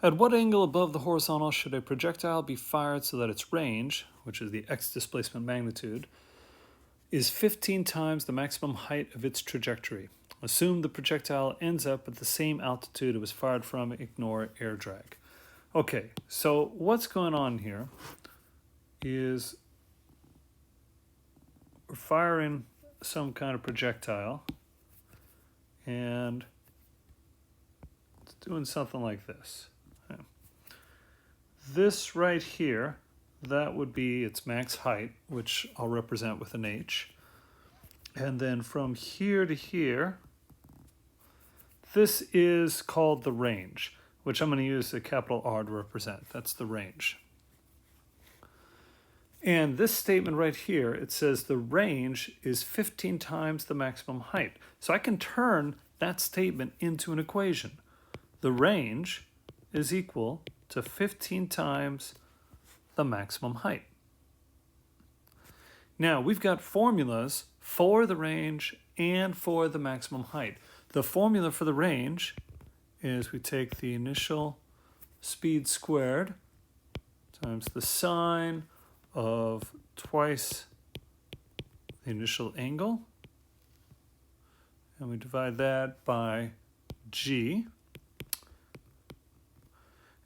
At what angle above the horizontal should a projectile be fired so that its range, which is the x displacement magnitude, is 15 times the maximum height of its trajectory? Assume the projectile ends up at the same altitude it was fired from, ignore air drag. Okay, so what's going on here is we're firing some kind of projectile and it's doing something like this. This right here, that would be its max height, which I'll represent with an H. And then from here to here, this is called the range, which I'm going to use a capital R to represent. That's the range. And this statement right here, it says the range is 15 times the maximum height. So I can turn that statement into an equation. The range is equal to 15 times the maximum height. Now, we've got formulas for the range and for the maximum height. The formula for the range is we take the initial speed squared times the sine of twice the initial angle, and we divide that by g.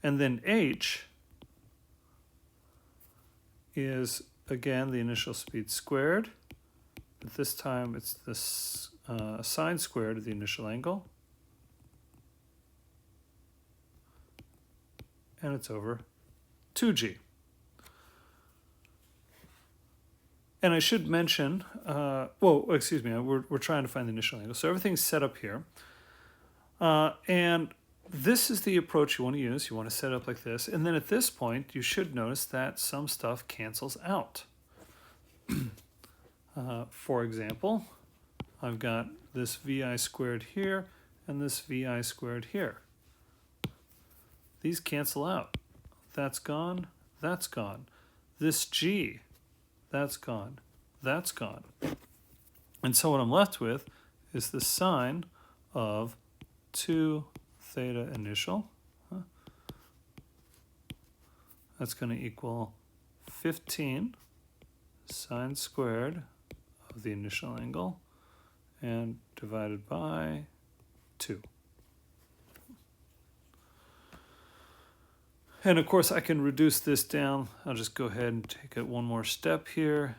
And then h is, again, the initial speed squared, but this time it's the sine squared of the initial angle, and it's over 2g. And I should mention, we're trying to find the initial angle. So everything's set up here. And this is the approach you want to use. You want to set it up like this. And then at this point, you should notice that some stuff cancels out. For example, I've got this vi squared here and this vi squared here. These cancel out. That's gone. That's gone. This g, that's gone. That's gone. And so what I'm left with is the sine of 2 theta initial. That's going to equal 15 sine squared of the initial angle and divided by 2. And of course I can reduce this down. I'll just go ahead and take it one more step here.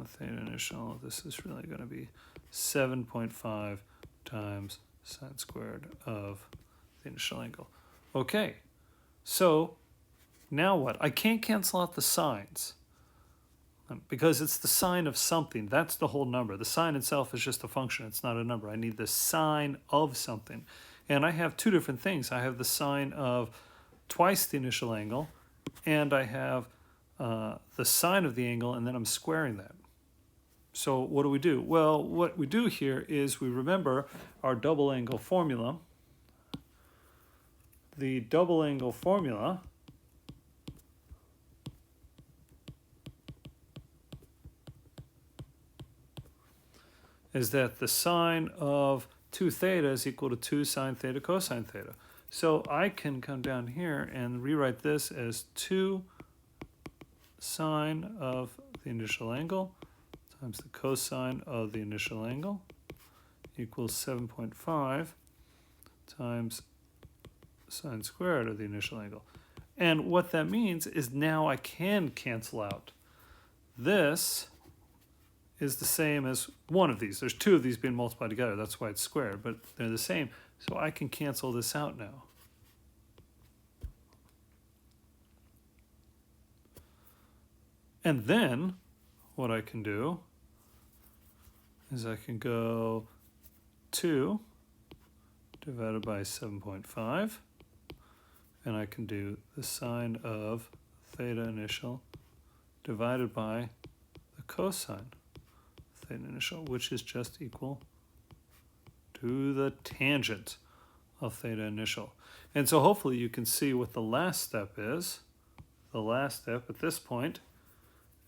Theta initial, this is really going to be 7.5 times sine squared of the initial angle. Okay, so now what? I can't cancel out the sines because it's the sine of something. That's the whole number. The sine itself is just a function. It's not a number. I need the sine of something. And I have two different things. I have the sine of twice the initial angle, and I have the sine of the angle, and then I'm squaring that. So what do? Well, what we do here is we remember our double angle formula. The double angle formula is that the sine of 2 theta is equal to 2 sine theta cosine theta. So I can come down here and rewrite this as 2 sine of the initial angle times the cosine of the initial angle equals 7.5 times sine squared of the initial angle. And what that means is now I can cancel out. This is the same as one of these. There's two of these being multiplied together. That's why it's squared, but they're the same. So I can cancel this out now. And then what I can do is I can go 2 divided by 7.5, and I can do the sine of theta initial divided by the cosine of theta initial, which is just equal to the tangent of theta initial. And so hopefully you can see what the last step is. The last step at this point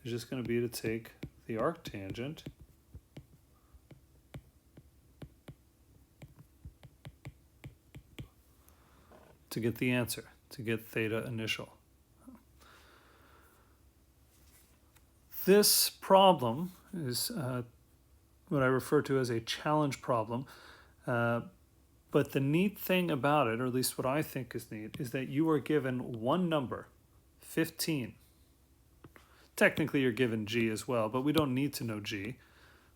is just going to be to take the arctangent to get the answer. to get theta initial. This problem is what I refer to as a challenge problem. But the neat thing about it, or at least what I think is neat, is that you are given one number, 15. Technically, you're given G as well, but we don't need to know G.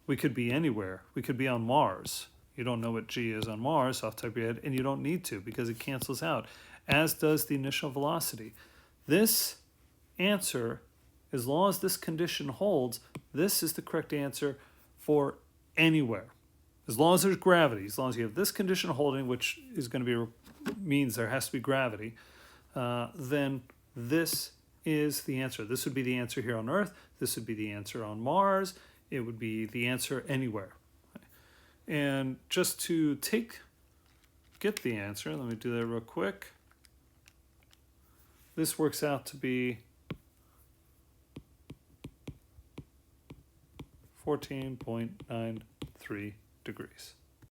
We could be anywhere. We could be on Mars. You don't know what G is on Mars off the top of your head, and you don't need to because it cancels out, as does the initial velocity. This answer, as long as this condition holds, this is the correct answer for anywhere. As long as there's gravity, as long as you have this condition holding, which is going to be means there has to be gravity, then this is the answer. This would be the answer here on Earth. This would be the answer on Mars. It would be the answer anywhere. And just to get the answer, let me do that real quick. This works out to be 14.93 degrees.